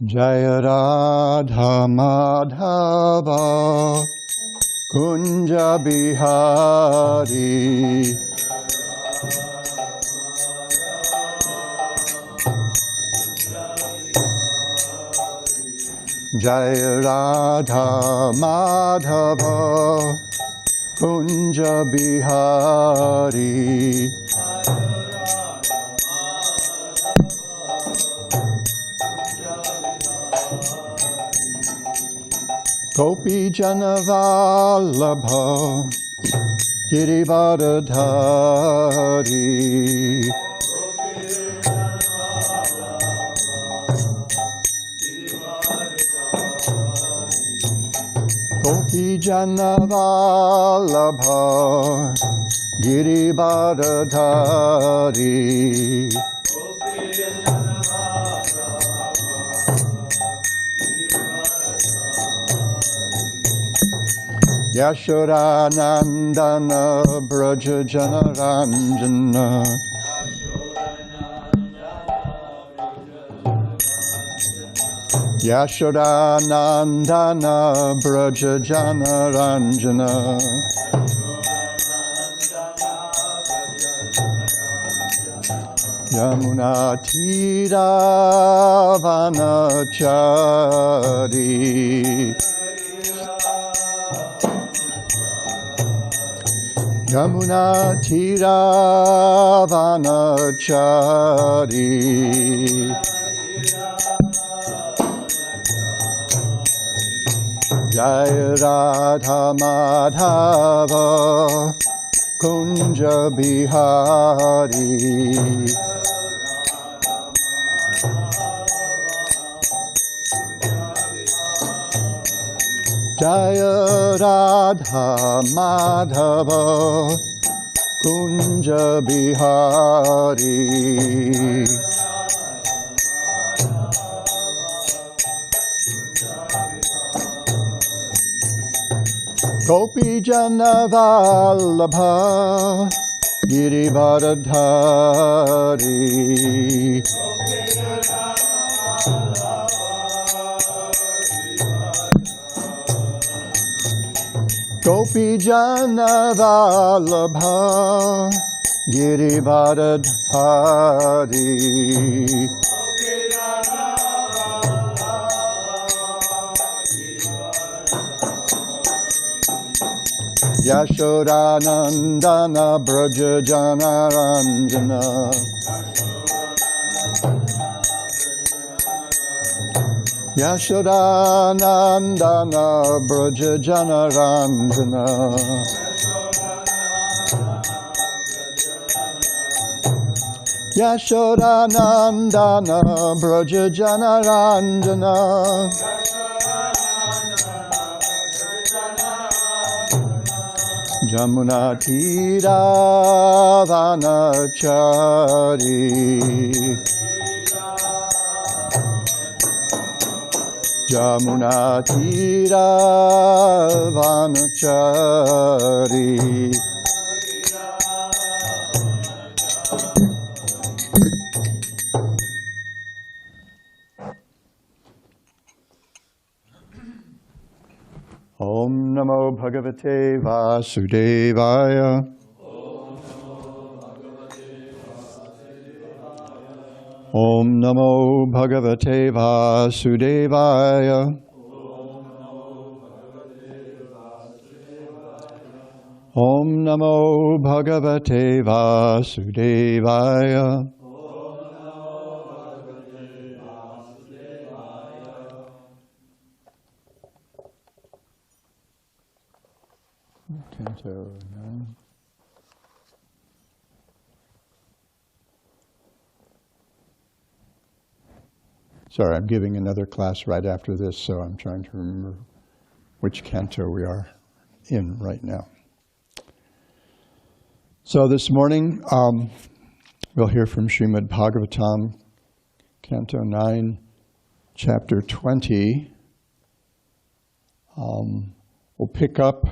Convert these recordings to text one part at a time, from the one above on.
Jaya Radha Madhava Kunja Bihari Jaya Radha Madhava Kunja Bihari Gopi Janavallabha Girivardhari Gopi Janavallabha Girivardhari Yashodanandana Braja Janaranjana Yashodanandana Braja Janaranjana Yamuna Tira Vanachari Yamuna Tira Vanachari Jaya Radha Madhava Kunja Bihari Jaya Radha Madhava Kunja Bihari Gopi Janavallabha Girivardhari Gopi Janavallabha Girivardhari Yashodanandana Braja Janaranjana Yashodanandana Braja Janaranjana Yashodanandana Braja Janaranjana Jamuna Tira Vanachari Jamuna Tira Vanachari Om Namo Bhagavate Vasudevaya Om Namo Bhagavate Vasudevaya Om Namo Bhagavate Vasudevaya Canto 9. Sorry, I'm giving another class right after this, so I'm trying to remember which canto we are in right now. So this morning, we'll hear from Srimad Bhagavatam, Canto 9, Chapter 20. We'll pick up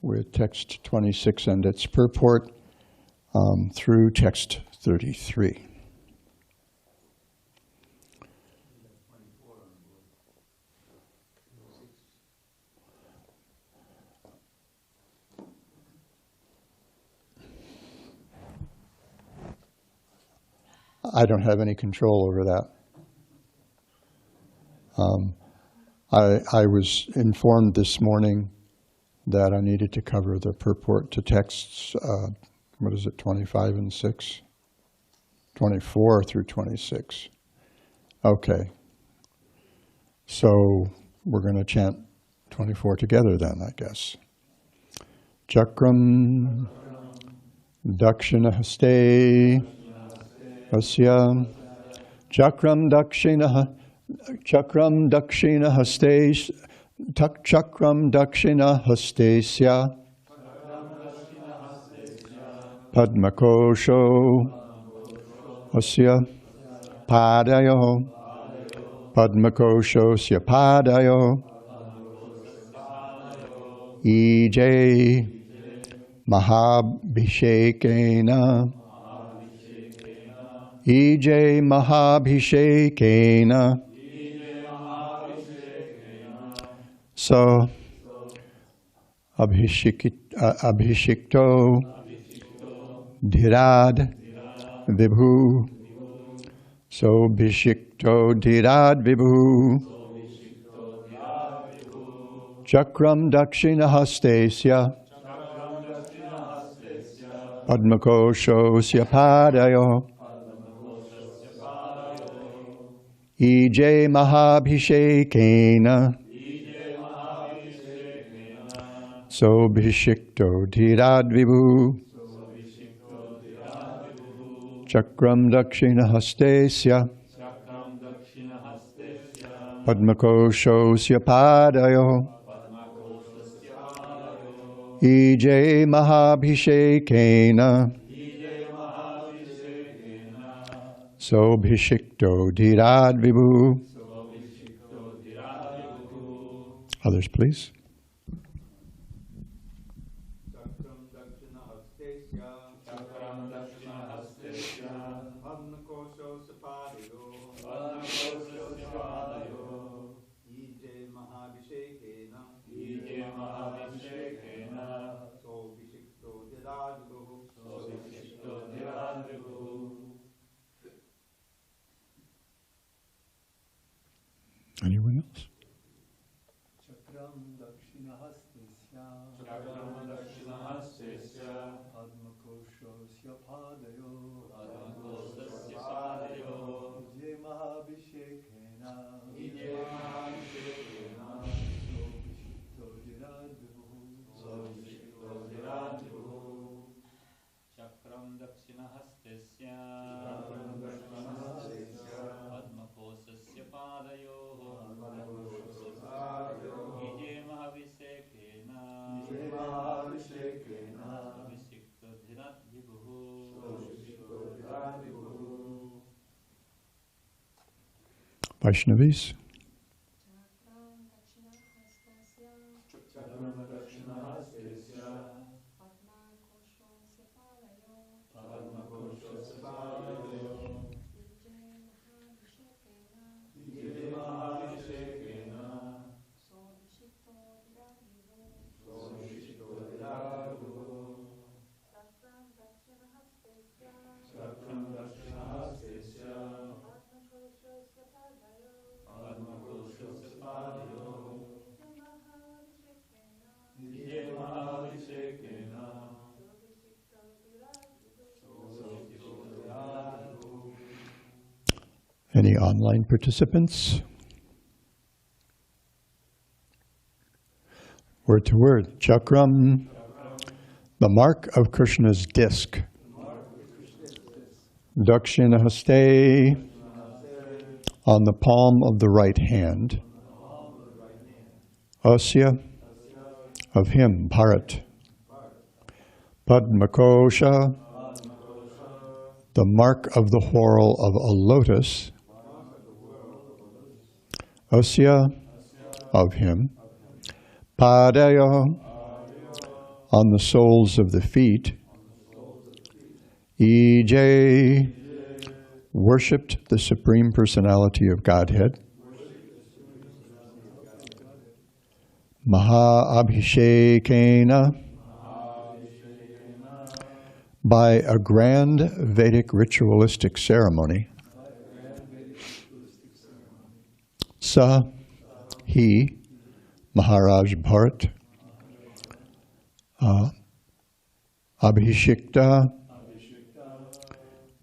with text 26 and its purport through text 33. I don't have any control over that. I was informed this morning that I needed to cover the purport to texts, 25 and 6? 24 through 26. Okay. So we're going to chant 24 together then, I guess. Chakram Dakshinahaste Asya Chakram Dakshinahaste Chakram Dakshinahastesya Padmakosho Asya Padayo Padmakoshosya Padayo Ije Mahabhishekena Ije Mahabhishekena So Abhishikto Dhirad Vibhu So Bhishikto Dhirad Vibhu Chakram Dakshinahastesya Padmakoshosya Padayo Ije Mahabhishekena So Bhishikto Dhirad Vibhu Chakram Dakshinahastesya Padmakoshosya Padayo Ije Mahabhishekena So Bhishikto Dhirad Vibhu. Others, please. Anyone else? Chakram Dakshinahastesya Padmakoshosya Padayo Ije Mahabhishekena So Bhishikto Dhirad Vibhu Chakram Dakshinahastesya Padmakoshosya Padayo Vaishnavis. Any online participants? Word to word. Chakram, the mark of Krishna's disc. Dakshinahaste, on the palm of the right hand. Asya, of him, Bharata. Padmakosha, the mark of the whorl of a lotus. Asya, of him. Padaya, on the soles of the feet. Ije, worshipped the Supreme Personality of Godhead. Mahabhishekena, by a grand Vedic ritualistic ceremony, Sa, he, Mahārāja Bharata, Abhishekta,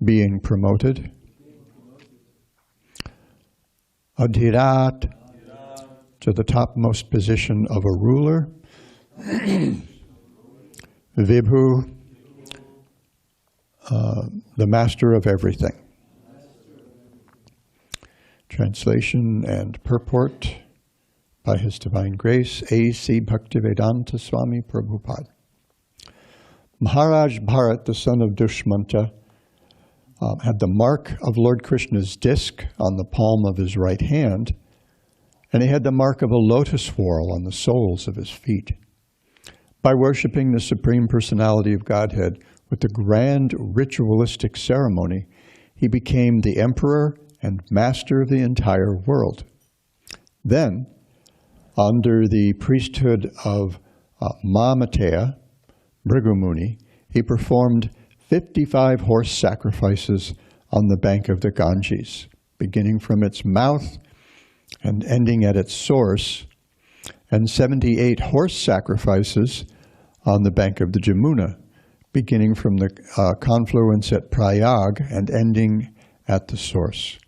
being promoted, Adhirat, to the topmost position of a ruler, Vibhu, the master of everything. Translation and purport by His Divine Grace, A.C. Bhaktivedanta Swami Prabhupada. Mahārāja Bharata, the son of Dushmanta, had the mark of Lord Krishna's disc on the palm of his right hand, and he had the mark of a lotus whorl on the soles of his feet. By worshiping the Supreme Personality of Godhead with the grand ritualistic ceremony, he became the emperor and master of the entire world. Then, under the priesthood of Māmateya, Bhrigu, he performed 55 horse sacrifices on the bank of the Ganges, beginning from its mouth and ending at its source, and 78 horse sacrifices on the bank of the Jamuna, beginning from the confluence at Prayag and ending at the source.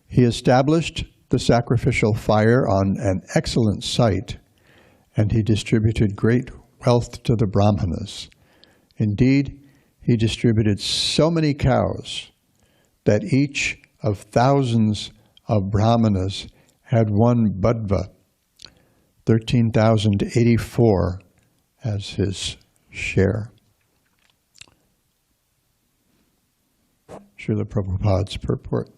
He established the sacrificial fire on an excellent site, and he distributed great wealth to the Brahmanas. Indeed, he distributed so many cows that each of thousands of Brahmanas had one Badva, 13,084 as his share. Srila Prabhupada's purport.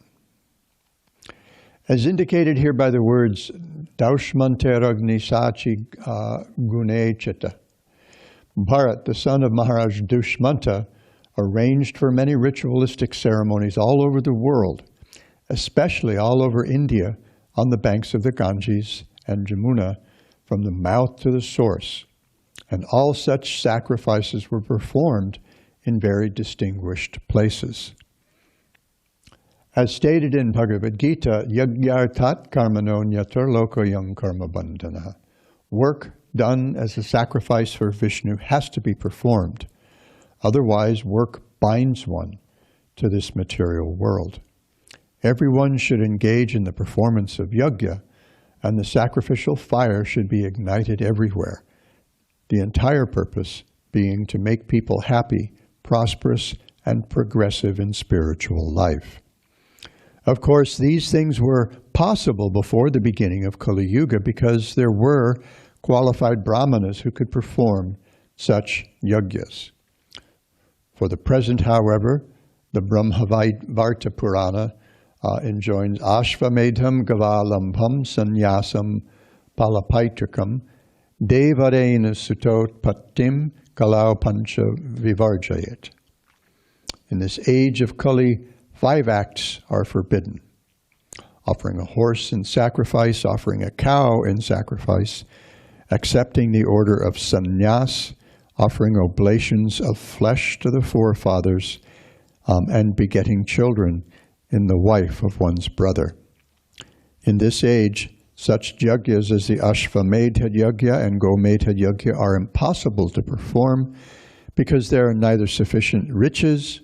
As indicated here by the words Daushmanteragnisachi Gune Chitta, Bharat, the son of Mahārāja Dushmanta, arranged for many ritualistic ceremonies all over the world, especially all over India on the banks of the Ganges and Jamuna, from the mouth to the source. And all such sacrifices were performed in very distinguished places. As stated in Bhagavad Gita, Yagyartat karmano nyatar lokoyam karma bandhana. Work done as a sacrifice for Vishnu has to be performed. Otherwise, work binds one to this material world. Everyone should engage in the performance of yajna, and the sacrificial fire should be ignited everywhere. The entire purpose being to make people happy, prosperous, and progressive in spiritual life. Of course, these things were possible before the beginning of Kali Yuga because there were qualified brahmanas who could perform such yajnas. For the present, however, the Brahmavarta Purana enjoins Ashvamedham Gavalambham Sannyasam Palapaitrikam Devarena Sutot Pattim Kalau Pancha Vivarjayat. In this age of Kali, 5 acts are forbidden: offering a horse in sacrifice, offering a cow in sacrifice, accepting the order of sannyas, offering oblations of flesh to the forefathers, and begetting children in the wife of one's brother. In this age, such yajnas as the Ashvamedha yajna and Gomedha yajna are impossible to perform because there are neither sufficient riches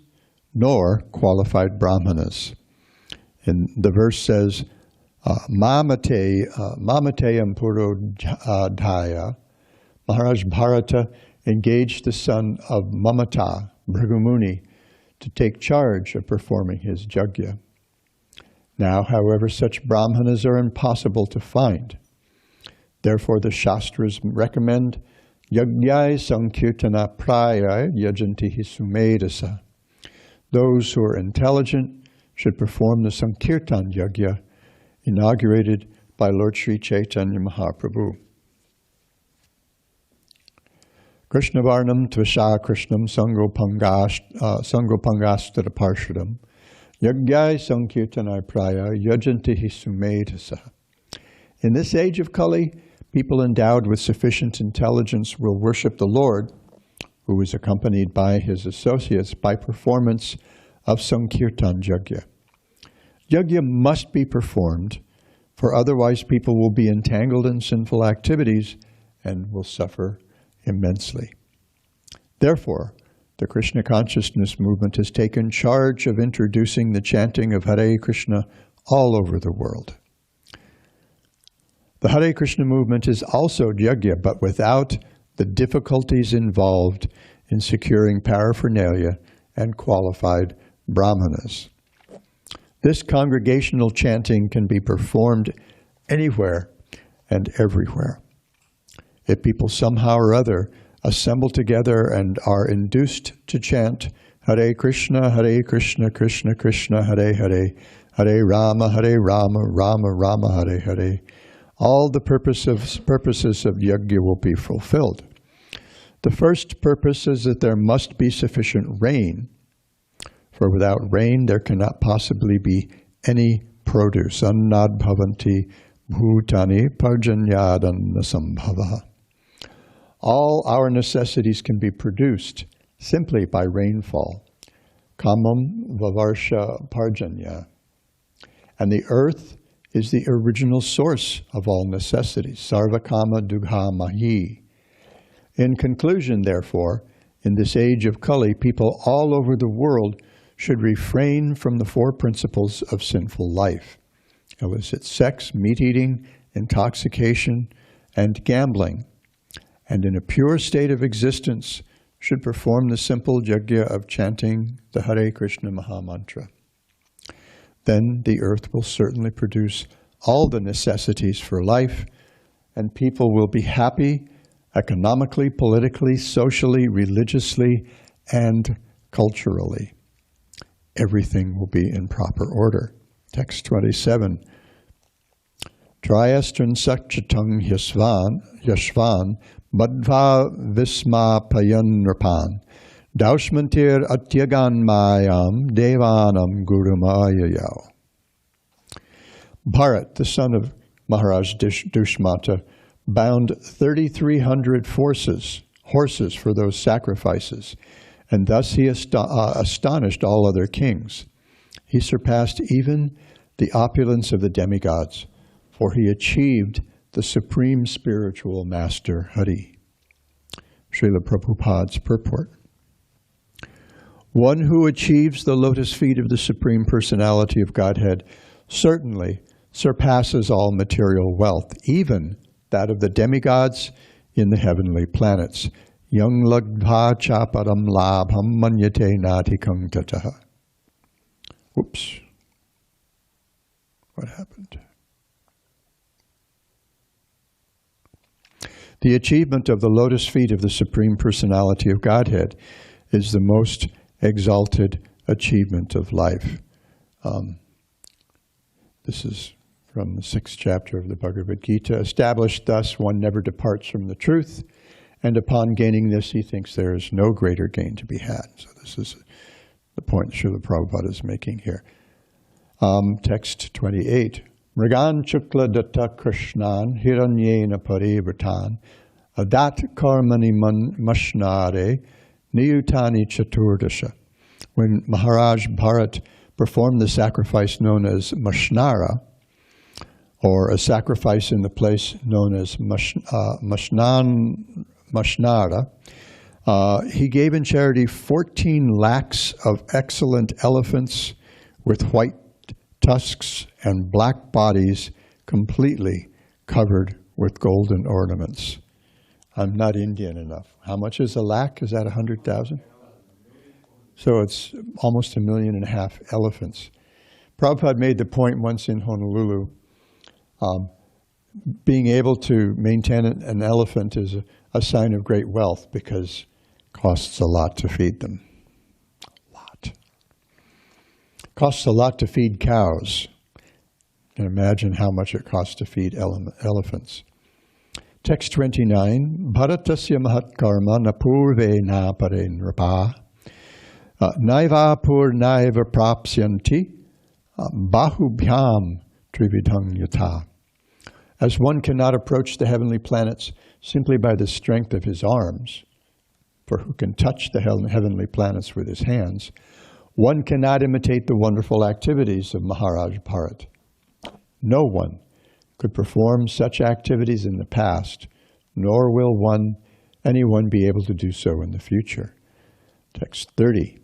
nor qualified brahmanas. And the verse says, Māmateyam Purodhaya, Mahārāja Bharata engaged the son of Mamata, Bhrigu, to take charge of performing his yajna. Now, however, such brahmanas are impossible to find. Therefore, the Shastras recommend yajnai sankirtana praya yajanti sumedasa. Those who are intelligent should perform the Sankirtan Yajna inaugurated by Lord Sri Chaitanya Mahaprabhu. Krishna Varnam Tvasha Krishnam Sangopangastada Parshadam Yajnai Sankirtanai Praya Yajantihi Sumedasa. In this age of Kali, people endowed with sufficient intelligence will worship the Lord who was accompanied by his associates by performance of Sankirtan Yajna. Yajna must be performed, for otherwise people will be entangled in sinful activities and will suffer immensely. Therefore, the Krishna consciousness movement has taken charge of introducing the chanting of Hare Krishna all over the world. The Hare Krishna movement is also yajna, but without the difficulties involved in securing paraphernalia and qualified brahmanas. This congregational chanting can be performed anywhere and everywhere. If people somehow or other assemble together and are induced to chant Hare Krishna, Krishna Krishna, Hare Hare, Hare Rama, Rama Rama, Hare Hare, all the purposes of yajna will be fulfilled. The first purpose is that there must be sufficient rain, for without rain there cannot possibly be any produce. Annad bhavanti bhutani parjanyadanna sambhavaha. All our necessities can be produced simply by rainfall. Kamam vavarsha parjanya. And the earth is the original source of all necessities. Sarvakama dugha mahi. In conclusion, therefore, in this age of Kali, people all over the world should refrain from the four principles of sinful life: illicit sex, meat-eating, intoxication, and gambling, and in a pure state of existence should perform the simple yajna of chanting the Hare Krishna Mahamantra. Then the earth will certainly produce all the necessities for life, and people will be happy economically, politically, socially, religiously, and culturally. Everything will be in proper order. Text 27. Trayastran sakchatung yashvan badva visma payan nrapan daushmantir atyagan mayam devanam gurumayayao. Bharata, the son of Mahārāja Dushmanta, bound 3,300 horses for those sacrifices, and thus he astonished all other kings. He surpassed even the opulence of the demigods, for he achieved the supreme spiritual master, Hari. Srila Prabhupada's purport. One who achieves the lotus feet of the Supreme Personality of Godhead certainly surpasses all material wealth, even that of the demigods in the heavenly planets. Yang lagdha chaparam labham manyate natikang tataha. Whoops. What happened? The achievement of the lotus feet of the Supreme Personality of Godhead is the most exalted achievement of life. This is from the 6th chapter of the Bhagavad Gita. Established thus, one never departs from the truth, and upon gaining this, he thinks there is no greater gain to be had. So this is the point Srila Prabhupada is making here. Text 28. Mrigan chukla datta krishnan hiranyena parivratan adat karmani mashnare niyutani chaturdasha. When Mahārāja Bharata performed the sacrifice known as Mashnara, or a sacrifice in the place known as Mashnara, he gave in charity 14 lakhs of excellent elephants with white tusks and black bodies completely covered with golden ornaments. I'm not Indian enough. How much is a lakh? Is that 100,000? So it's almost 1.5 million elephants. Prabhupada made the point once in Honolulu, being able to maintain an elephant is a sign of great wealth because it costs a lot to feed them. Costs a lot to feed cows. You can imagine how much it costs to feed elephants. Text 29. Bharatasya mahat karma napurve na pare nrapa naiva pur naiva prapsyanti bahubhyam trividhang yata. As one cannot approach the heavenly planets simply by the strength of his arms, for who can touch the heavenly planets with his hands, one cannot imitate the wonderful activities of Mahārāja Bharata. No one could perform such activities in the past, nor will anyone be able to do so in the future. Text 30.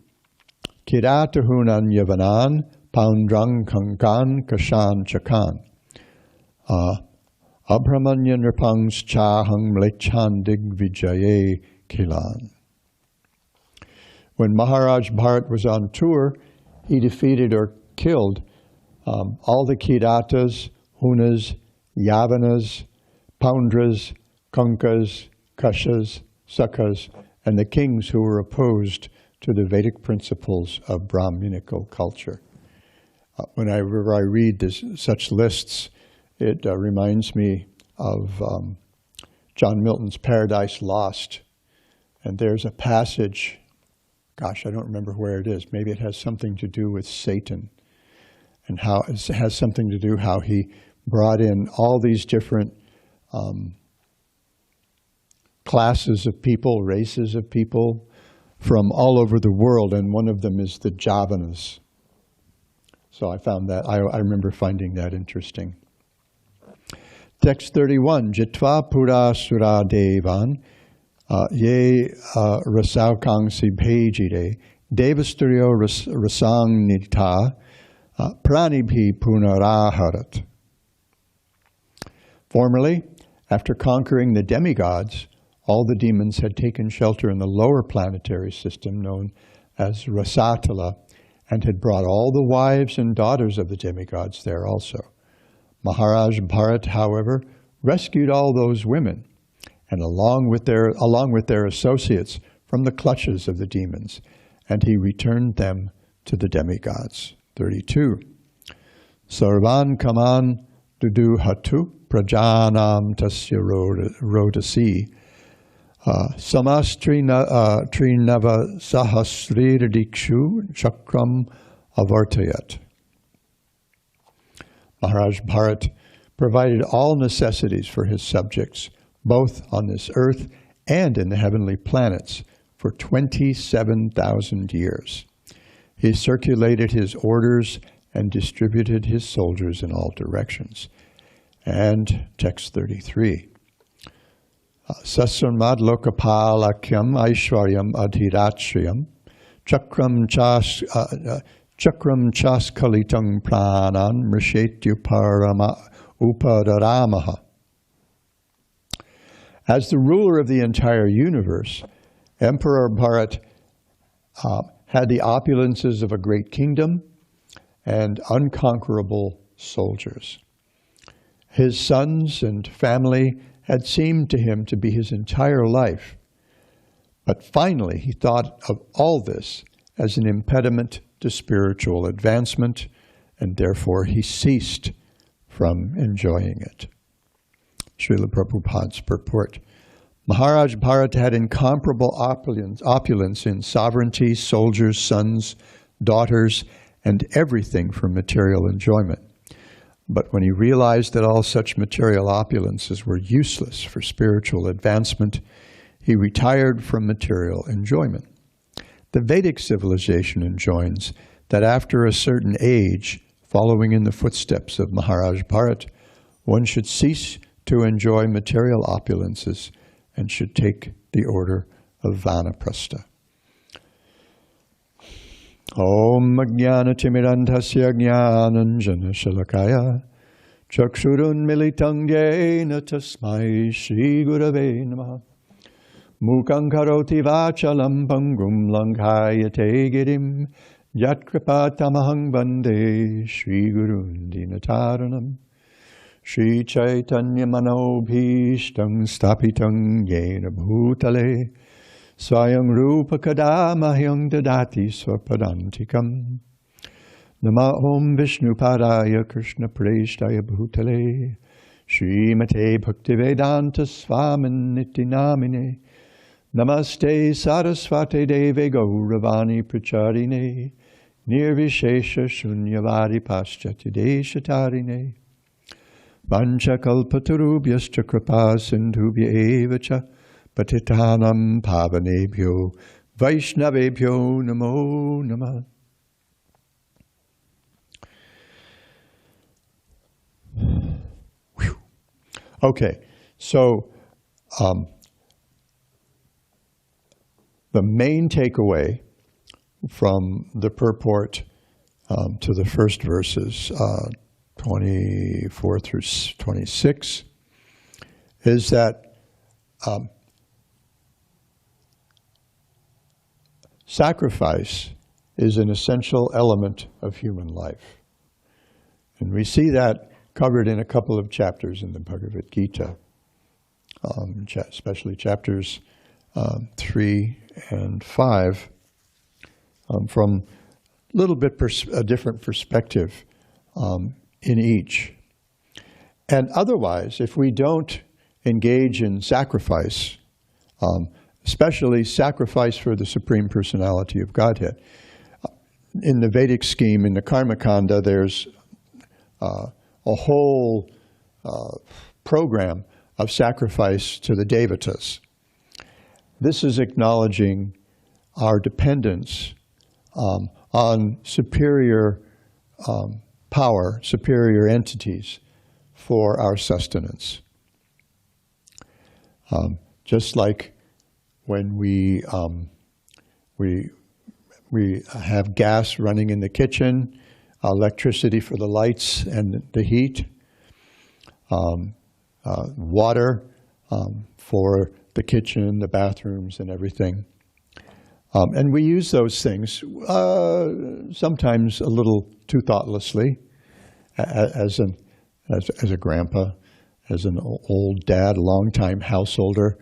Kiratahunan yavanan poundrang kankan kashan chakan. Abhramanya nripangs chahang mlechandig vijaye kilan. When Mahārāja Bharata was on tour, he defeated or killed all the Kiratas, Hunas, Yavanas, Poundras, Kankas, Kashas, Sakas, and the kings who were opposed to the Vedic principles of Brahminical culture. Whenever I read such lists, it reminds me of John Milton's Paradise Lost. And there's a passage, gosh, I don't remember where it is. Maybe it has something to do with Satan, and how it has something to do how he brought in all these different classes of people, races of people from all over the world, and one of them is the Javanas. So I found that, I remember finding that interesting. Text 31, Jitva Pura Sura Devan Ye Rasaukang Sibhejire Devasturyo Rasang Nita Pranibhi Punaraharat. Formerly, after conquering the demigods, all the demons had taken shelter in the lower planetary system known as Rasatala, and had brought all the wives and daughters of the demigods there also. Mahārāja Bharata, however, rescued all those women, and along with their associates from the clutches of the demons, and he returned them to the demigods. 32. Sarvan kaman dudu hatu prajanam tasya rodasi samas trinava sahasriradikshu chakram avartayat. Mahārāja Bharata provided all necessities for his subjects, both on this earth and in the heavenly planets, for 27,000 years. He circulated his orders and distributed his soldiers in all directions. And text 33. Sasramad lokapalakyam aishwaryam adhirachriyam chakram chaskalitam pranan upadaramaha. As the ruler of the entire universe, Emperor Bharata had the opulences of a great kingdom and unconquerable soldiers. His sons and family had seemed to him to be his entire life. But finally, he thought of all this as an impediment to spiritual advancement, and therefore he ceased from enjoying it. Srila Prabhupada's purport. Mahārāja Bharata had incomparable opulence in sovereignty, soldiers, sons, daughters, and everything for material enjoyment. But when he realized that all such material opulences were useless for spiritual advancement, he retired from material enjoyment. The Vedic civilization enjoins that after a certain age, following in the footsteps of Mahārāja Bharata, one should cease to enjoy material opulences and should take the order of Vanaprastha. Om Jnana Timirandhasya Jnananjana Shalakaya Chakshurun Militang Yena Tasmai Shri Gurave Namaha Mukhaṁ Karoti Vachalam Pangum Langhayate Girim Yatkripātamahang Vande Shri Gurun Dinataranam Shri Chaitanya Manobhishtam Sthapitam Yena Bhutale Swayam Rupa Kadamahyam Dadati Swapadantikam Nama Om Vishnu Padaya Krishna Preshtaya Bhutale Srimate Bhaktivedanta Swamin Niti Namine Namaste Saraswate Deve Gauravani Pracharine Nirvishesha Shunyavadi Paschati Deshatarine Vancha Kalpatarubhyascha Kripa Sindhubhya Evacha patitanam pavanebhyo vaishnavebhyo namo namah. Whew. Okay, so the main takeaway from the purport to the first verses, 24 through 26, is that sacrifice is an essential element of human life. And we see that covered in a couple of chapters in the Bhagavad Gita, especially chapters 3 and 5, from a little bit a different perspective in each. And otherwise, if we don't engage in sacrifice, especially sacrifice for the Supreme Personality of Godhead, in the Vedic scheme, in the Karma Kanda, there's a whole program of sacrifice to the Devatas. This is acknowledging our dependence on superior power, superior entities for our sustenance. Just like when we have gas running in the kitchen, electricity for the lights and the heat, water for the kitchen, the bathrooms, and everything. And we use those things sometimes a little too thoughtlessly. As a grandpa, as an old dad, a long-time householder,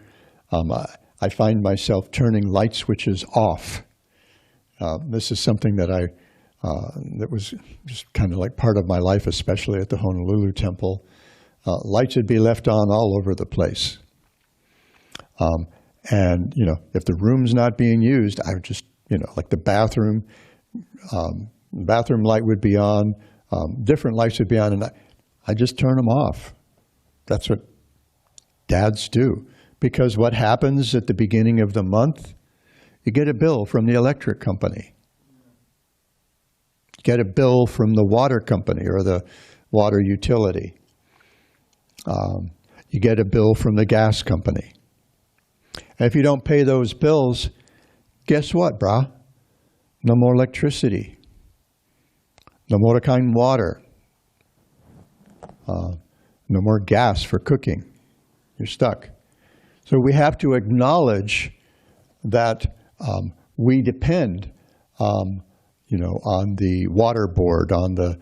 I find myself turning light switches off. This is something that that was just kind of like part of my life, especially at the Honolulu temple. Lights would be left on all over the place. And, if the room's not being used, I would just, like the bathroom light would be on, different lights would be on, and I just turn them off. That's what dads do. Because what happens at the beginning of the month, you get a bill from the electric company. Get a bill from the water company or the water utility. You get a bill from the gas company. And if you don't pay those bills, guess what, brah? No more electricity. No more kind water. No more gas for cooking. You're stuck. So we have to acknowledge that we depend, on the water board, on the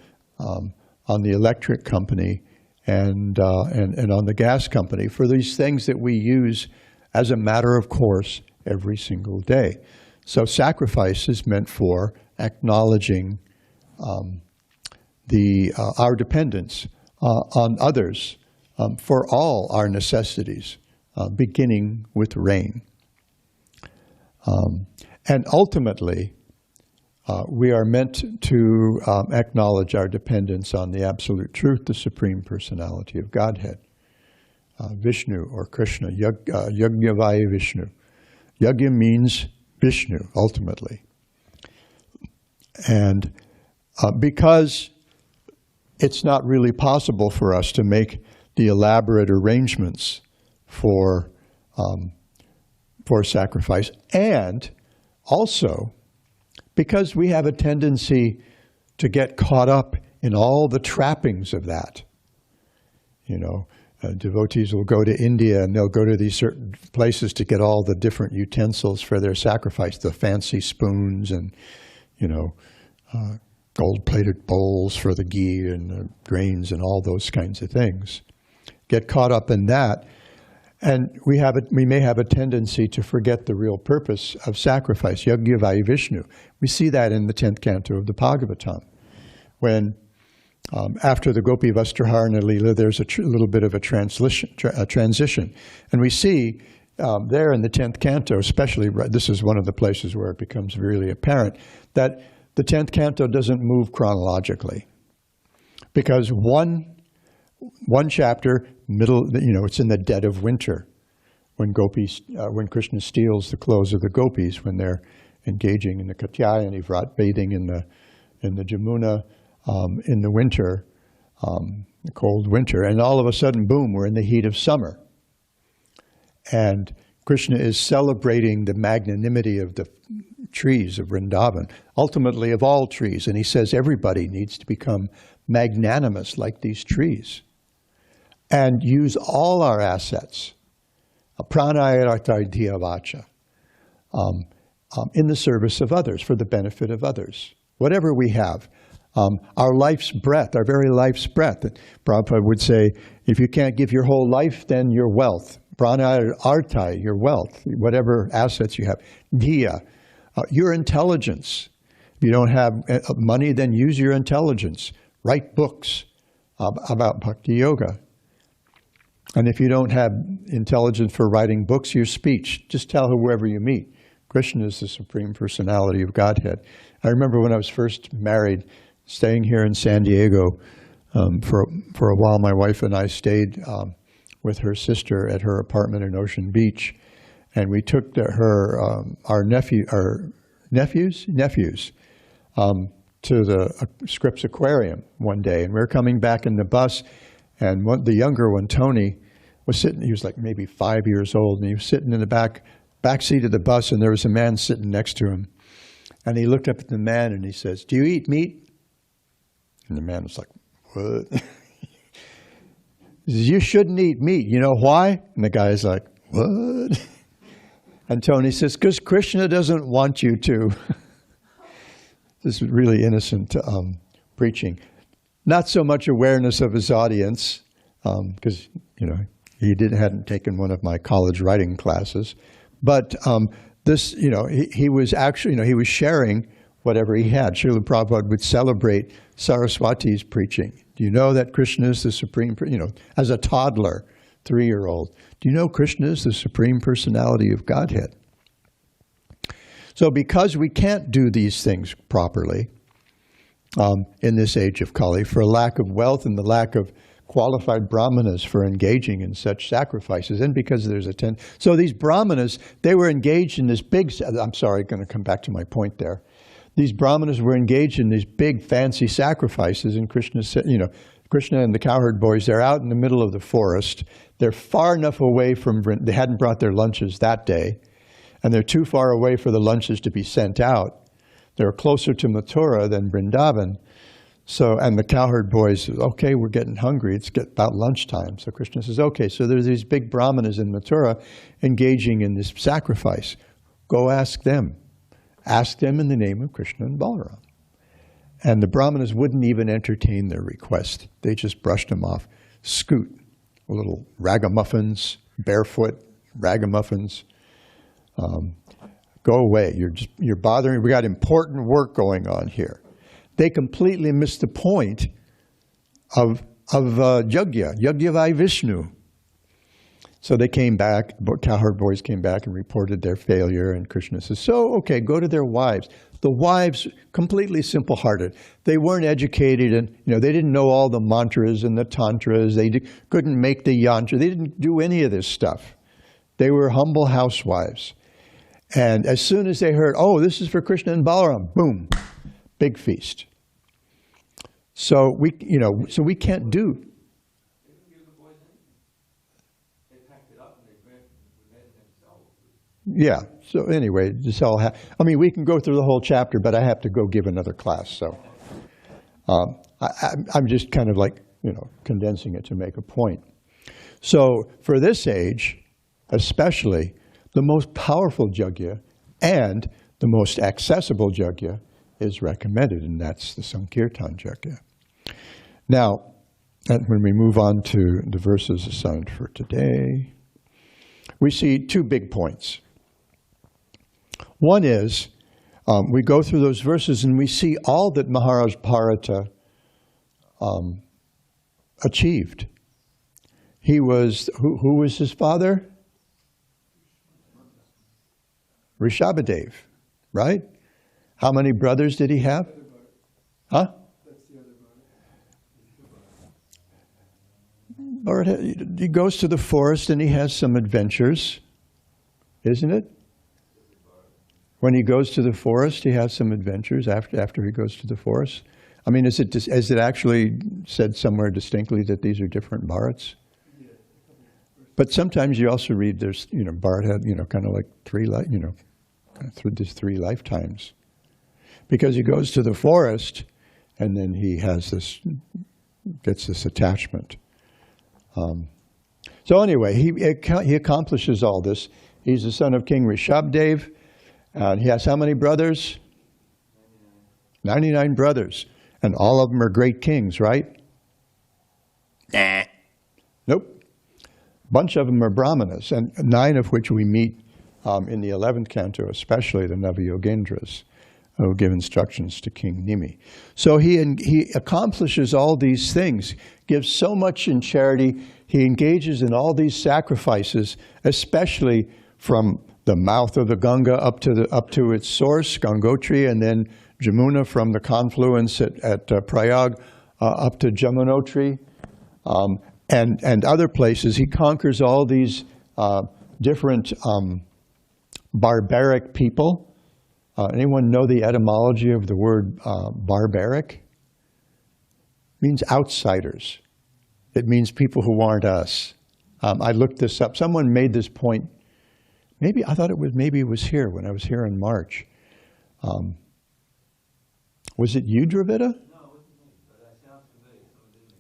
electric company, and on the gas company for these things that we use as a matter of course every single day. So sacrifice is meant for acknowledging our dependence on others for all our necessities, beginning with rain. And ultimately, we are meant to acknowledge our dependence on the Absolute Truth, the Supreme Personality of Godhead, Vishnu or Krishna, Yajñavaya Vishnu. Yajna means Vishnu, ultimately. And because it's not really possible for us to make the elaborate arrangements for sacrifice, and also because we have a tendency to get caught up in all the trappings of that. Devotees will go to India and they'll go to these certain places to get all the different utensils for their sacrifice, the fancy spoons and, gold-plated bowls for the ghee and the grains and all those kinds of things. Get caught up in that. And we may have a tendency to forget the real purpose of sacrifice, Yajñavaya Vishnu. We see that in the 10th canto of the Bhagavatam, when after the Gopi Vastrahārana Lila, there's a little bit of a transition. And we see there in the 10th canto, especially, this is one of the places where it becomes really apparent, that the 10th canto doesn't move chronologically. Because one chapter, it's in the dead of winter. when Krishna steals the clothes of the gopis when they're engaging in the Katyayani Vrat, bathing in the Jamuna in the winter, the cold winter, and all of a sudden, boom, we're in the heat of summer. And Krishna is celebrating the magnanimity of the trees of Vrindavan, ultimately of all trees. And he says everybody needs to become magnanimous like these trees and use all our assets, pranayartardhyavacha, in the service of others, for the benefit of others. Whatever we have, our life's breath, our very life's breath. Prabhupada would say, if you can't give your whole life, then your wealth. Pranayartai, your wealth, whatever assets you have. Dhiya, your intelligence. If you don't have money, then use your intelligence. Write books about Bhakti Yoga. And if you don't have intelligence for writing books, your speech. Just tell whoever you meet. Krishna is the Supreme Personality of Godhead. I remember when I was first married, staying here in San Diego, for a while my wife and I stayed with her sister at her apartment in Ocean Beach. And we took our nephews to the Scripps Aquarium one day. And we were coming back in the bus, and the younger one, Tony, was sitting, he was like maybe 5 years old, and he was sitting in the back seat of the bus, and there was a man sitting next to him. And he looked up at the man and he says, "Do you eat meat?" And the man was like, "What?" He says, "You shouldn't eat meat. You know why?" And the guy's like, "What?" And Tony says, "Because Krishna doesn't want you to." This is really innocent preaching. Not so much awareness of his audience, because he hadn't taken one of my college writing classes, but he was actually, he was sharing whatever he had. Srila Prabhupada would celebrate Saraswati's preaching. Do you know that Krishna is the Supreme, as a toddler, 3-year-old, do you know Krishna is the Supreme Personality of Godhead? So because we can't do these things properly in this age of Kali, for a lack of wealth and the lack of qualified brahmanas for engaging in such sacrifices, and because there's so these brahmanas, they were engaged in this big, I'm sorry, going to come back to my point there. These brahmanas were engaged in these big fancy sacrifices, and Krishna said, Krishna and the cowherd boys, they're out in the middle of the forest. They're far enough away from, they hadn't brought their lunches that day, and they're too far away for the lunches to be sent out. They're closer to Mathura than Vrindavan. So, and the cowherd boys, okay, we're getting hungry. It's about lunchtime. So Krishna says, okay, so there's these big brahmanas in Mathura engaging in this sacrifice. Go ask them. Ask them in the name of Krishna and Balaram. And the brahmanas wouldn't even entertain their request. They just brushed them off. Scoot, little ragamuffins, barefoot ragamuffins. Go away. You're bothering. We got important work going on here. They completely missed the point of Yajna Vai Vishnu. So they came back, the cowherd boys came back and reported their failure, and Krishna says, so, okay, go to their wives. The wives, completely simple-hearted. They weren't educated, and they didn't know all the mantras and the tantras. They couldn't make the yantra. They didn't do any of this stuff. They were humble housewives. And as soon as they heard, oh, this is for Krishna and Balaram, boom, big feast. So we can't do. Yeah. So anyway, this all. We can go through the whole chapter, but I have to go give another class. So I'm just kind of like condensing it to make a point. So for this age, especially, the most powerful yajna and the most accessible yajna is recommended, and that's the Sankirtan yajna. Now, when we move on to the verses assigned for today, we see two big points. One is, we go through those verses and we see all that Mahārāja Bharata achieved. He was, who was his father? Rishabhadev, right? How many brothers did he have? Huh? Or he goes to the forest and he has some adventures isn't it? When he goes to the forest, he has some adventures after he goes to the forest. I mean, is it actually said somewhere distinctly that these are different Bharats? But sometimes you also read there's, Bharat had, kind of like through these 3 lifetimes. Because he goes to the forest and then he has gets this attachment. So anyway, he accomplishes all this. He's the son of King Rishabdev. And he has how many brothers? 99 brothers. And all of them are great kings, right? Nah. Nope. Bunch of them are brahmanas, and 9 of which we meet in the 11th canto, especially the Navayogendras, who give instructions to King Nimi. So he accomplishes all these things, gives so much in charity. He engages in all these sacrifices, especially from the mouth of the Ganga up to its source, Gangotri, and then Jamuna from the confluence at Prayag up to Jamunotri, and other places. He conquers all these different barbaric people. Anyone know the etymology of the word barbaric? It means outsiders. It means people who aren't us. I looked this up. Someone made this point. Maybe it was here when I was here in March. Was it you, Dravida? No, it wasn't me, but that sounds familiar.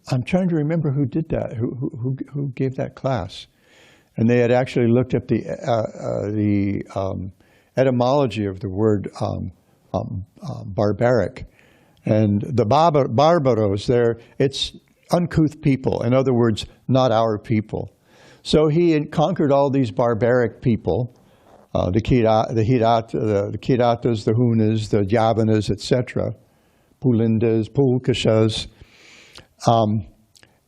I'm trying to remember who did that, who gave that class. And they had actually looked up the etymology of the word barbaric. And the barbaros there, it's uncouth people. In other words, not our people. So he conquered all these barbaric people, the Kiratas, the Hunas, the Yavanas, etc., Pulindas, Pulkashas,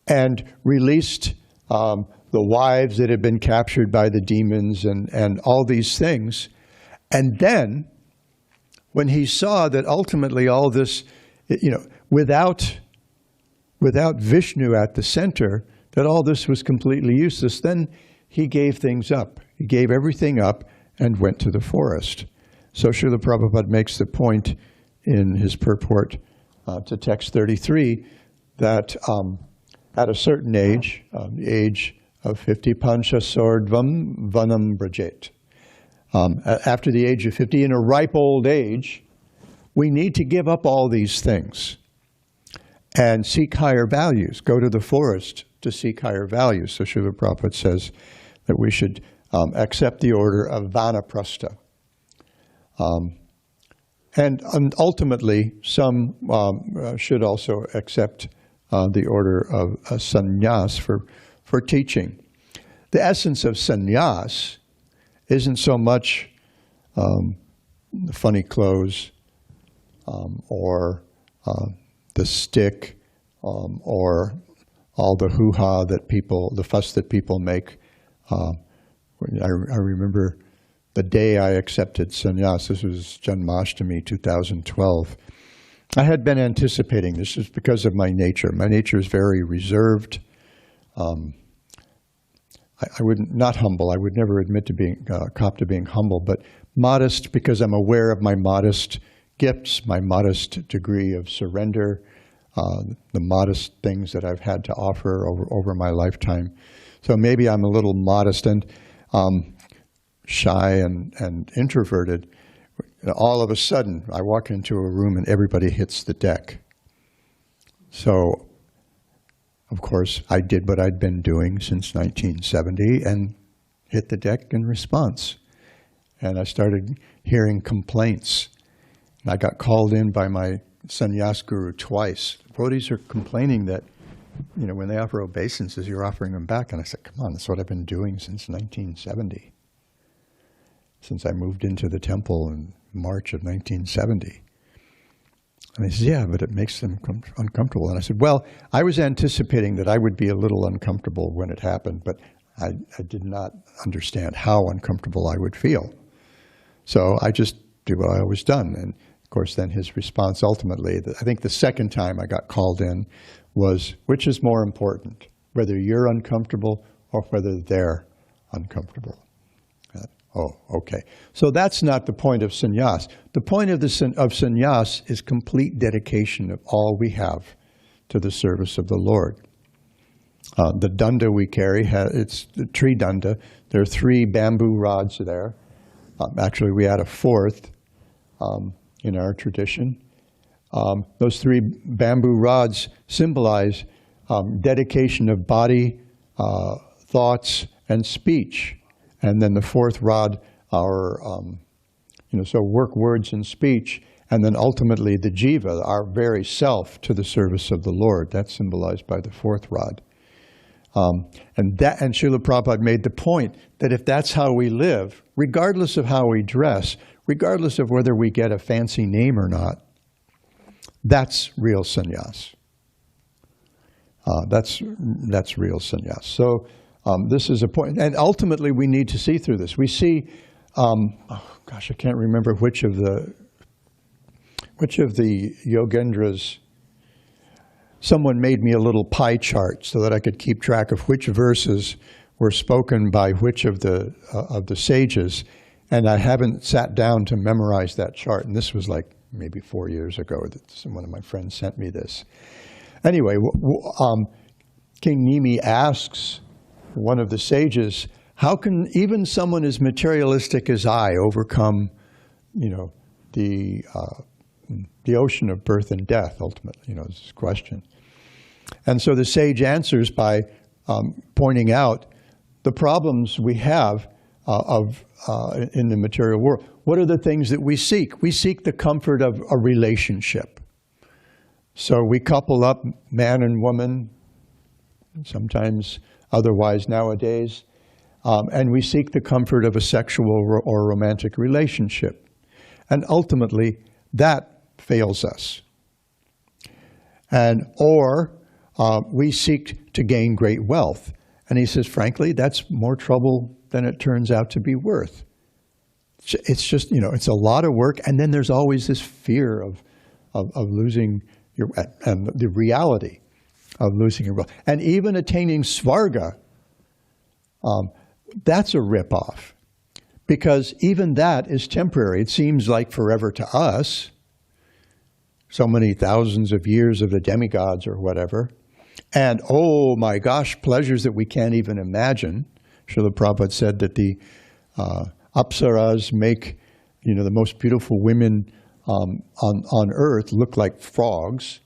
and released the wives that had been captured by the demons and all these things. And then, when he saw that ultimately all this, without Vishnu at the center, that all this was completely useless, then he gave things up. He gave everything up and went to the forest. So Srila Prabhupada makes the point in his purport to text 33 that at a certain age, the age of 50, pancha sordvam vanam brajet. After the age of 50, in a ripe old age, we need to give up all these things and seek higher values, go to the forest to seek higher values. So Srila Prabhupada says that we should accept the order of vanaprastha. And ultimately, some should also accept the order of sannyas for teaching. The essence of sannyas isn't so much funny clothes or the stick or all the hoo-ha the fuss that people make. I remember the day I accepted sannyas. This was Janmashtami 2012. I had been anticipating this. Is because of my nature. My nature is very reserved. I wouldn't, not humble. I would never admit to being cop to being humble, but modest because I'm aware of my modest gifts, my modest degree of surrender, the modest things that I've had to offer over my lifetime. So maybe I'm a little modest and shy and introverted. All of a sudden, I walk into a room and everybody hits the deck. So, of course, I did what I'd been doing since 1970 and hit the deck in response. And I started hearing complaints. And I got called in by my sannyas guru twice. Devotees are complaining that, when they offer obeisances, you're offering them back. And I said, come on, that's what I've been doing since 1970. Since I moved into the temple in March of 1970. And he says, yeah, but it makes them uncomfortable. And I said, well, I was anticipating that I would be a little uncomfortable when it happened, but I did not understand how uncomfortable I would feel. So I just did what I always done. And of course, then his response ultimately, I think the second time I got called in was, which is more important, whether you're uncomfortable or whether they're uncomfortable? Oh, okay. So that's not the point of sannyas. The point of sannyas is complete dedication of all we have to the service of the Lord. The danda we carry, it's the tree danda. There are 3 bamboo rods there. Actually, we add a 4th in our tradition. Those 3 bamboo rods symbolize dedication of body, thoughts, and speech. And then the 4th rod, our, so work, words, and speech. And then ultimately the jiva, our very self, to the service of the Lord. That's symbolized by the 4th rod. And Srila Prabhupada made the point that if that's how we live, regardless of how we dress, regardless of whether we get a fancy name or not, that's real sannyas. That's real sannyas. So this is a point, and ultimately we need to see through this. We see, I can't remember which of the Yogendras. Someone made me a little pie chart so that I could keep track of which verses were spoken by which of the sages, and I haven't sat down to memorize that chart. And this was like maybe 4 years ago that one of my friends sent me this. Anyway, King Nimi asks one of the sages, "How can even someone as materialistic as I overcome, the ocean of birth and death?" Ultimately, is this question. And so the sage answers by pointing out the problems we have in the material world. What are the things that we seek? We seek the comfort of a relationship. So we couple up man and woman, sometimes otherwise nowadays, and we seek the comfort of a sexual or romantic relationship. And ultimately, that fails us. Or we seek to gain great wealth. And he says, frankly, that's more trouble than it turns out to be worth. It's just, it's a lot of work. And then there's always this fear of losing and the reality of losing your wealth. And even attaining svarga, that's a ripoff. Because even that is temporary. It seems like forever to us. So many thousands of years of the demigods or whatever. And oh my gosh, pleasures that we can't even imagine. Srila Prabhupada said that the apsaras make, the most beautiful women on earth look like frogs.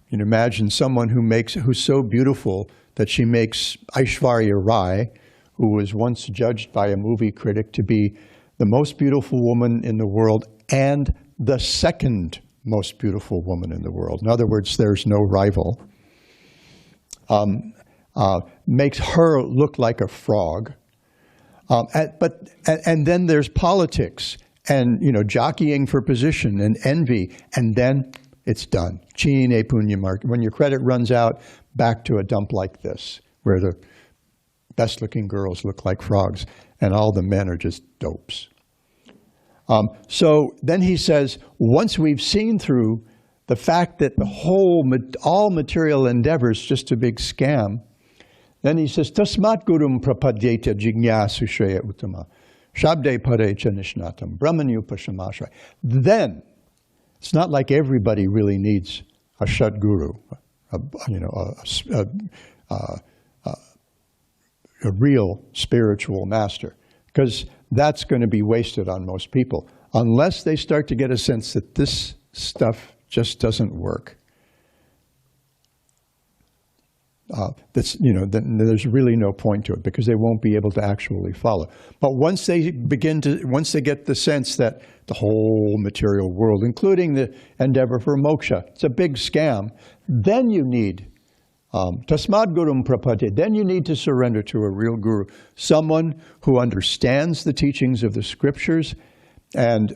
You can imagine someone who's so beautiful that she makes Aishwarya Rai, who was once judged by a movie critic to be the most beautiful woman in the world and the second most beautiful woman in the world. In other words, there's no rival. Makes her look like a frog. And then there's politics and, jockeying for position and envy, and then it's done. Chine punya mark. When your credit runs out, back to a dump like this, where the best-looking girls look like frogs, and all the men are just dopes. So then he says, once we've seen through the fact that all material endeavor is just a big scam, then he says, Tasmat gurum prapadyeta jignasu shreya uttama, shabde parecha nishnatam, brahmanyupashamashray. Then, it's not like everybody really needs a shadguru, a real spiritual master, because that's going to be wasted on most people unless they start to get a sense that this stuff just doesn't work. Then there's really no point to it because they won't be able to actually follow. But once they get the sense that the whole material world, including the endeavor for moksha, it's a big scam, then you need tasmad gurum prapate. Then you need to surrender to a real guru, someone who understands the teachings of the scriptures and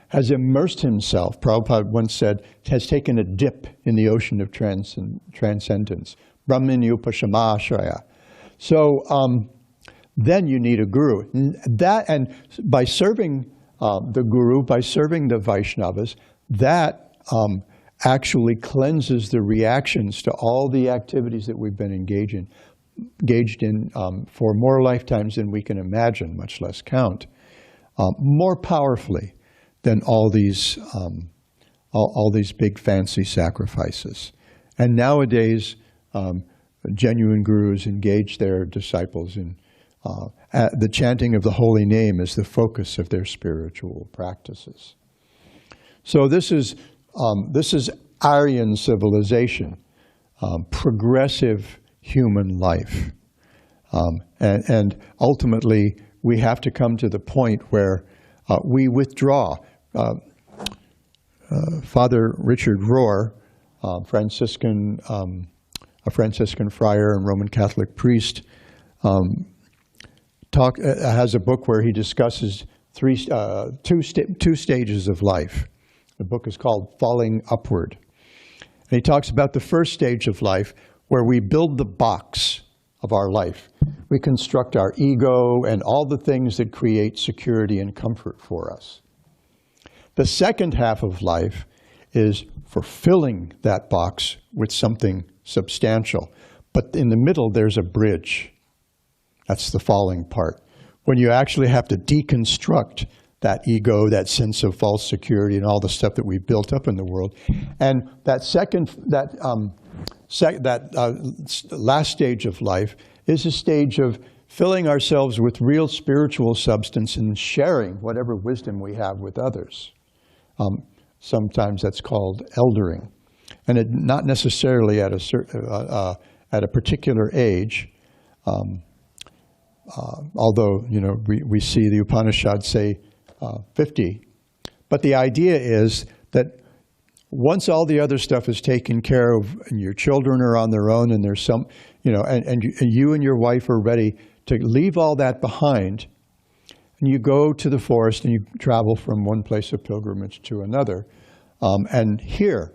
has immersed himself. Prabhupada once said, has taken a dip in the ocean of transcendence. Brahmanyupashamashraya. So then you need a guru. And by serving the guru, by serving the Vaishnavas, that actually cleanses the reactions to all the activities that we've been engaging. engaged in for more lifetimes than we can imagine, much less count, more powerfully than all these big fancy sacrifices. And nowadays, genuine gurus engage their disciples in the chanting of the holy name as the focus of their spiritual practices. So this is Aryan civilization, progressive human life. And ultimately, we have to come to the point where we withdraw. Father Richard Rohr, a Franciscan friar and Roman Catholic priest, has a book where he discusses two stages of life. The book is called Falling Upward. And he talks about the first stage of life where we build the box of our life. We construct our ego and all the things that create security and comfort for us. The second half of life is fulfilling that box with something substantial. But in the middle, there's a bridge. That's the falling part. When you actually have to deconstruct that ego, that sense of false security, and all the stuff that we built up in the world. And that last stage of life is a stage of filling ourselves with real spiritual substance and sharing whatever wisdom we have with others. Sometimes that's called eldering, and not necessarily at a particular age. Although we see the Upanishads say 50, but the idea is that once all the other stuff is taken care of, and your children are on their own, and there's some, and you and your wife are ready to leave all that behind. And you go to the forest and you travel from one place of pilgrimage to another and hear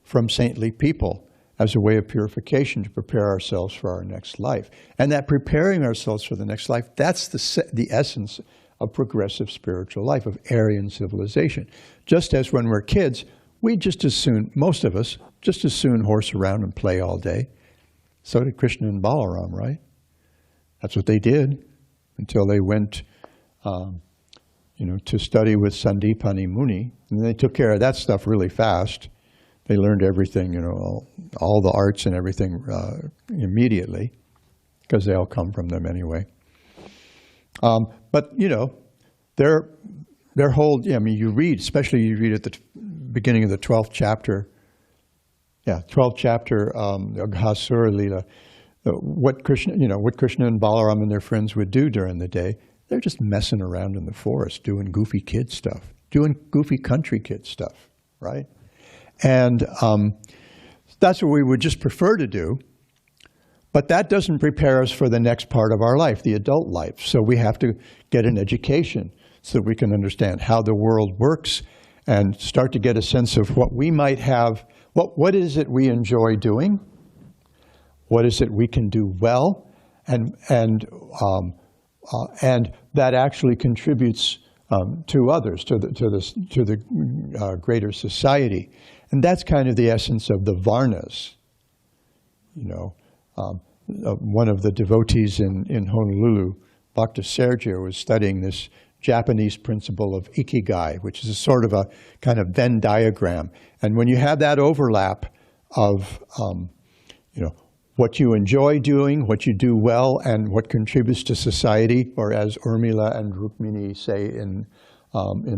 from saintly people as a way of purification to prepare ourselves for our next life. And that preparing ourselves for the next life, that's the essence of progressive spiritual life, of Aryan civilization. Just as when we're kids, we just as soon, most of us, just as soon horse around and play all day. So did Krishna and Balaram, right? That's what they did until they went to study with Sandipani Muni. And they took care of that stuff really fast. They learned everything, all the arts and everything immediately, because they all come from them anyway. But, their whole, you read, especially you read at the beginning of the 12th chapter, 12th chapter, Aghasura Lila, what Krishna and Balaram and their friends would do during the day. They're just messing around in the forest, doing goofy kid stuff, doing goofy country kid stuff, right? And that's what we would just prefer to do. But that doesn't prepare us for the next part of our life, the adult life. So we have to get an education so that we can understand how the world works and start to get a sense of what we might have, what is it we enjoy doing, what is it we can do well, and that actually contributes to others, to the greater society. And that's kind of the essence of the Varnas. One of the devotees in Honolulu, Bhakti Sergio, was studying this Japanese principle of ikigai, which is a sort of a kind of Venn diagram. And when you have that overlap of, what you enjoy doing, what you do well, and what contributes to society, or as Urmila and Rukmini say in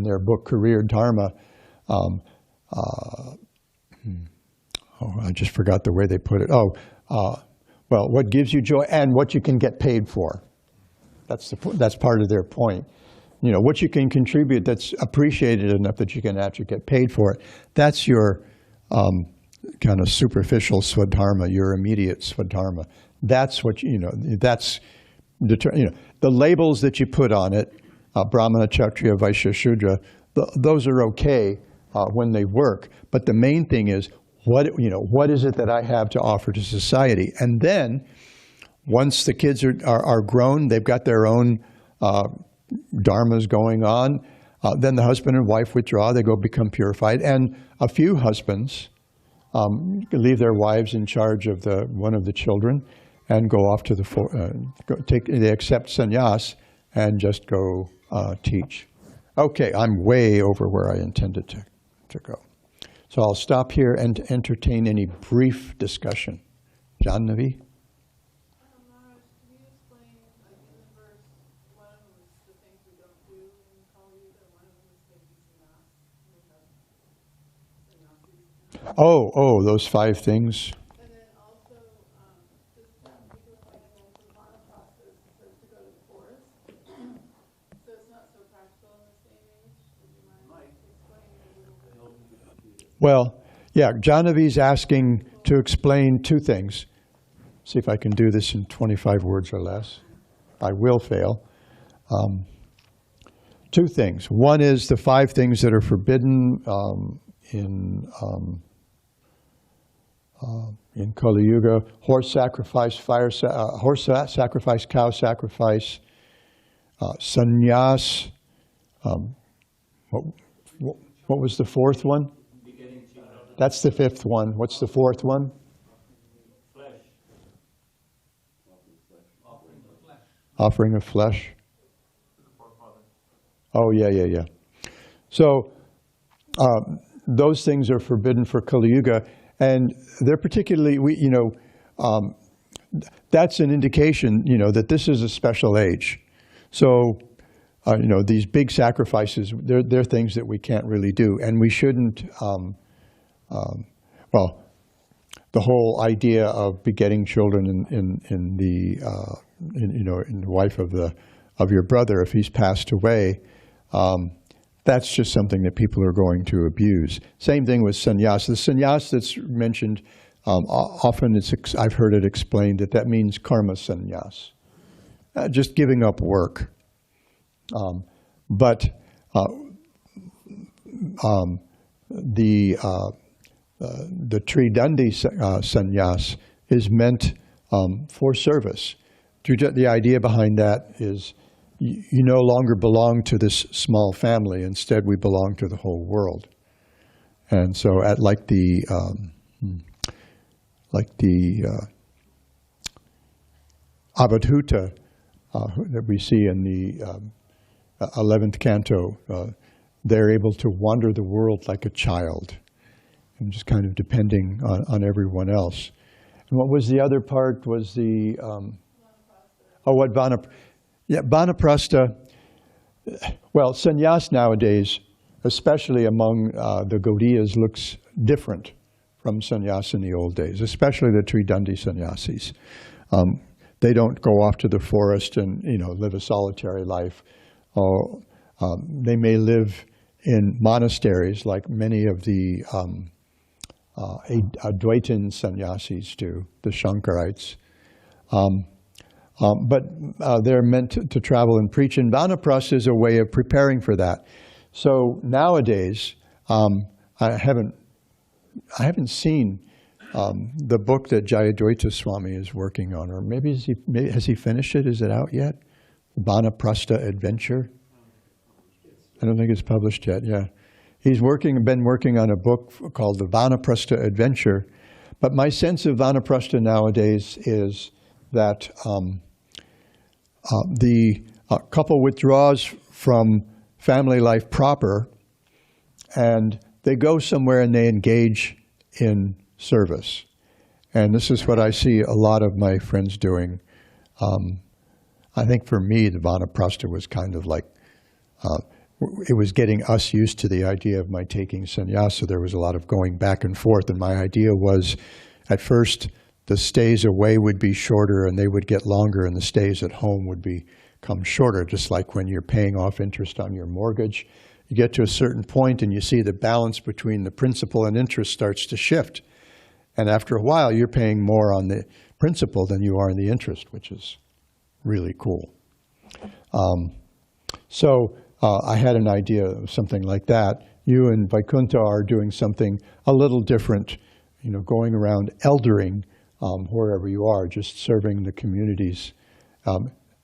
their book Career Dharma, I just forgot the way they put it. Well, what gives you joy and what you can get paid for. That's part of their point. What you can contribute that's appreciated enough that you can actually get paid for it. That's your kind of superficial swadharma, your immediate swadharma. That's what that's the labels that you put on it, Brahmana, Kshatriya, Vaishya, Shudra. Those are okay when they work, but the main thing is what is it that I have to offer to society? And then once the kids are grown, they've got their own dharmas going on. Then the husband and wife withdraw; they go become purified, and a few husbands leave their wives in charge of one of the children, and go off to the, they accept sannyas and just go teach. Okay, I'm way over where I intended to go. So I'll stop here and entertain any brief discussion. Jannavi? Mahārāja, can you explain, like in the verse, one of them is the things we don't do in Kali Yuga, one of them is taking sannyas, and we have sannyasis. Oh, those 5 things. And then also, just people like going to Vanaprastha says to go to the forest. So it's not so practical in this day and age. Would you mind explaining a little bit? Well, yeah, Jannavi's asking to explain 2 things. See if I can do this in 25 words or less. I will fail. 2 things. One is the 5 things that are forbidden in Kali Yuga: horse sacrifice, horse sacrifice, cow sacrifice, sannyas. What was the 4th one? That's the 5th one. What's the 4th one? Offering of flesh. Oh, yeah. So those things are forbidden for Kali Yuga, and they're particularly, that's an indication, that this is a special age. So, these big sacrifices, they're things that we can't really do, and we shouldn't. Well, the whole idea of begetting children in the wife of your brother, if he's passed away, that's just something that people are going to abuse. Same thing with sannyas. The sannyas that's mentioned, often I've heard it explained that means karma sannyas, just giving up work. But the Tridandi sannyas is meant for service. The idea behind that is you no longer belong to this small family. Instead, we belong to the whole world. And so, like the Avadhuta that we see in the 11th canto, they're able to wander the world like a child, and just kind of depending on everyone else. And what was the other part? Was the Vanaprastha. Well, sannyas nowadays, especially among the Gaudiyas, looks different from sannyas in the old days, especially the Tridandi sannyasis. They don't go off to the forest and live a solitary life. They may live in monasteries like many of the Advaitin sannyasis do, the Shankarites. But they're meant to travel and preach, and Vanaprastha is a way of preparing for that. So nowadays, I haven't seen the book that Jayadvaita Swami is working on, or maybe has he finished it? Is it out yet? Vanaprastha Adventure? I don't think it's published yet. Yeah, he's been working on a book called the Vanaprastha Adventure. But my sense of Vanaprastha nowadays is that the couple withdraws from family life proper, and they go somewhere and they engage in service. And this is what I see a lot of my friends doing. I think for me, the Vanaprastha was kind of like, it was getting us used to the idea of my taking sannyasa. There was a lot of going back and forth, and my idea was, at first, the stays away would be shorter and they would get longer, and the stays at home would become shorter, just like when you're paying off interest on your mortgage. You get to a certain point and you see the balance between the principal and interest starts to shift. And after a while, you're paying more on the principal than you are on the interest, which is really cool. So I had an idea of something like that. You and Vaikuntha are doing something a little different, going around eldering wherever you are, just serving the communities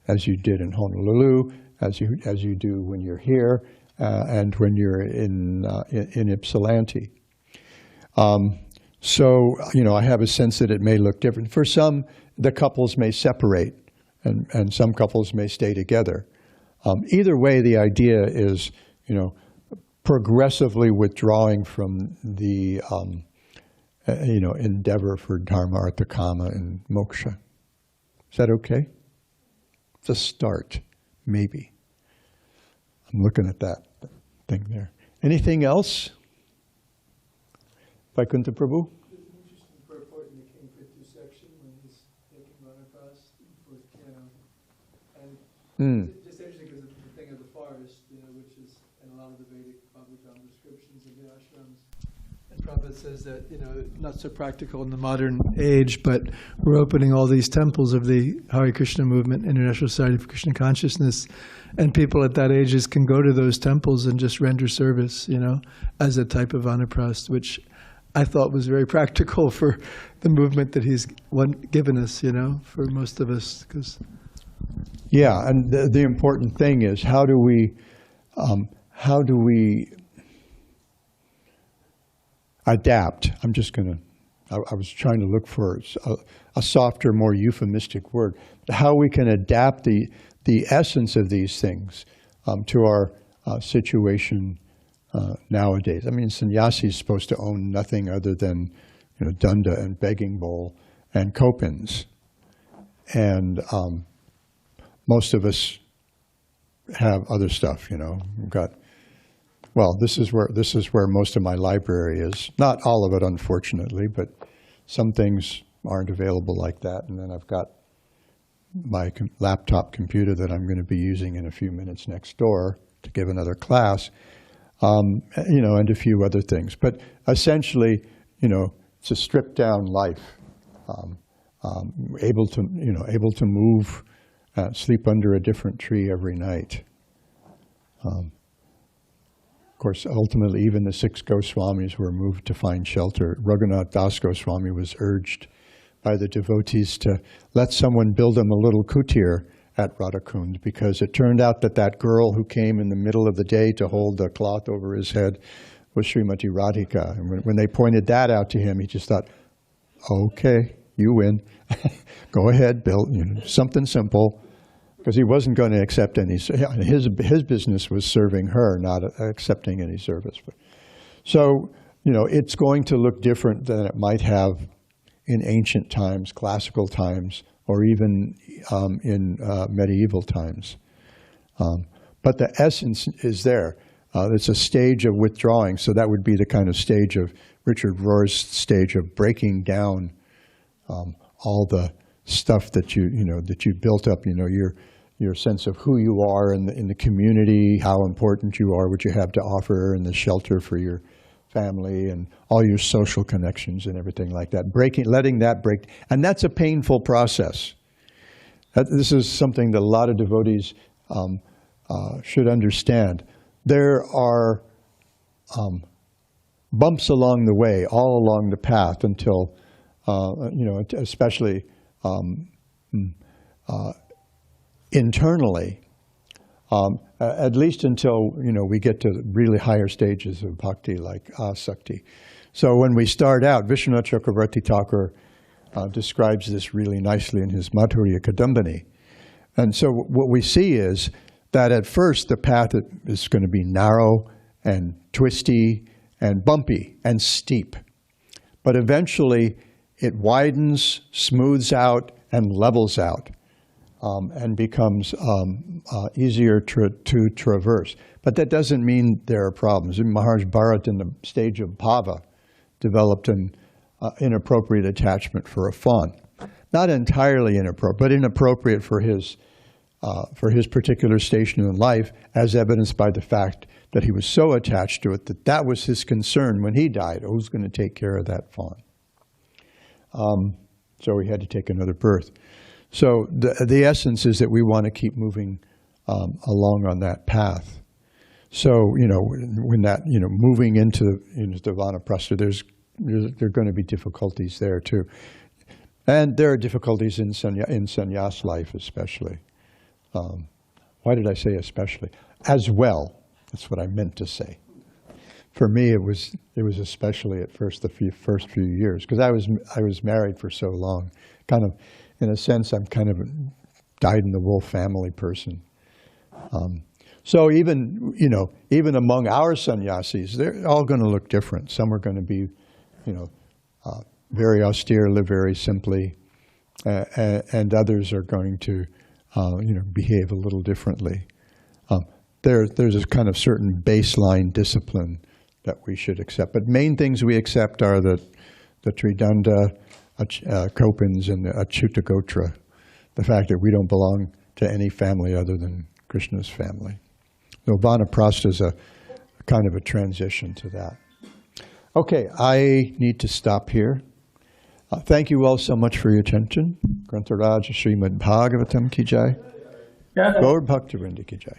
as you did in Honolulu, as you do when you're here, and when you're in Ypsilanti. So, I have a sense that it may look different. For some, the couples may separate, and some couples may stay together. Either way, the idea is, progressively withdrawing from the, endeavor for dharma, artha, kama, and moksha. Is that okay? It's a start, maybe. I'm looking at that thing there. Anything else? Vaikuntha Prabhu? There's an interesting purport in the King Prithu section when he's taking Bharata with and just interesting because the thing of the forest, which is in a lot of the Vedic Bhagavatam descriptions of the ashrams. And Prabhupada says that, not so practical in the modern age, but we're opening all these temples of the Hare Krishna movement, International Society for Krishna Consciousness, and people at that ages can go to those temples and just render service, as a type of vanaprastha, which I thought was very practical for the movement that he's given us, for most of us. Yeah, and the important thing is how do we adapt? I was trying to look for a softer, more euphemistic word. How we can adapt the essence of these things to our situation nowadays. I mean, sannyasi is supposed to own nothing other than, danda and begging bowl and kopins, and most of us have other stuff. We've got. Well, this is where most of my library is. Not all of it, unfortunately, but some things aren't available like that. And then I've got my laptop computer that I'm going to be using in a few minutes next door to give another class, and a few other things. But essentially, it's a stripped down life, able to move, sleep under a different tree every night. Of course, ultimately, even the 6 Goswamis were moved to find shelter. Raghunath Das Goswami was urged by the devotees to let someone build him a little kutir at Radhakund, because it turned out that girl who came in the middle of the day to hold the cloth over his head was Srimati Radhika. And when they pointed that out to him, he just thought, okay, you win. Go ahead, build something simple. Because he wasn't going to accept any, his business was serving her, not accepting any service. So, it's going to look different than it might have in ancient times, classical times, or even in medieval times. But the essence is there. It's a stage of withdrawing, so that would be the kind of stage of Richard Rohr's stage of breaking down all the stuff that you built up, your sense of who you are in the community, how important you are, what you have to offer, and the shelter for your family, and all your social connections and everything like that. Letting that break, and that's a painful process. This is something that a lot of devotees should understand. There are bumps along the way, all along the path, until especially internally, at least until we get to really higher stages of bhakti like asakti. So when we start out, Vishwanath Chakravarti Thakur describes this really nicely in his Madhurya Kadambini. And so what we see is that at first the path is going to be narrow and twisty and bumpy and steep. But eventually it widens, smooths out, and levels out. And becomes easier to traverse. But that doesn't mean there are problems. Mahārāja Bharata, in the stage of bhava, developed an inappropriate attachment for a fawn. Not entirely inappropriate, but inappropriate for his particular station in life, as evidenced by the fact that he was so attached to it that was his concern when he died. Who's going to take care of that fawn? So he had to take another birth. So the essence is that we want to keep moving along on that path. So when that moving into the vanaprastha, there are going to be difficulties there too, and there are difficulties in sannyas life especially. Why did I say especially? As well. That's what I meant to say. For me, it was especially at first the first few years, because I was married for so long. Kind of, in a sense, I'm kind of a dyed-in-the-wool family person. So even, even among our sannyasis, they're all going to look different. Some are going to be, very austere, live very simply, and others are going to, behave a little differently. There's a kind of certain baseline discipline that we should accept. But main things we accept are the Tridanda, Kopins, and the Achyutagotra, the fact that we don't belong to any family other than Krishna's family. So Vanaprastha is a kind of a transition to that. Okay, I need to stop here. Thank you all so much for your attention. Grantharaj Srimad Bhagavatam ki jai. Gaur Bhaktivinoda ki jai.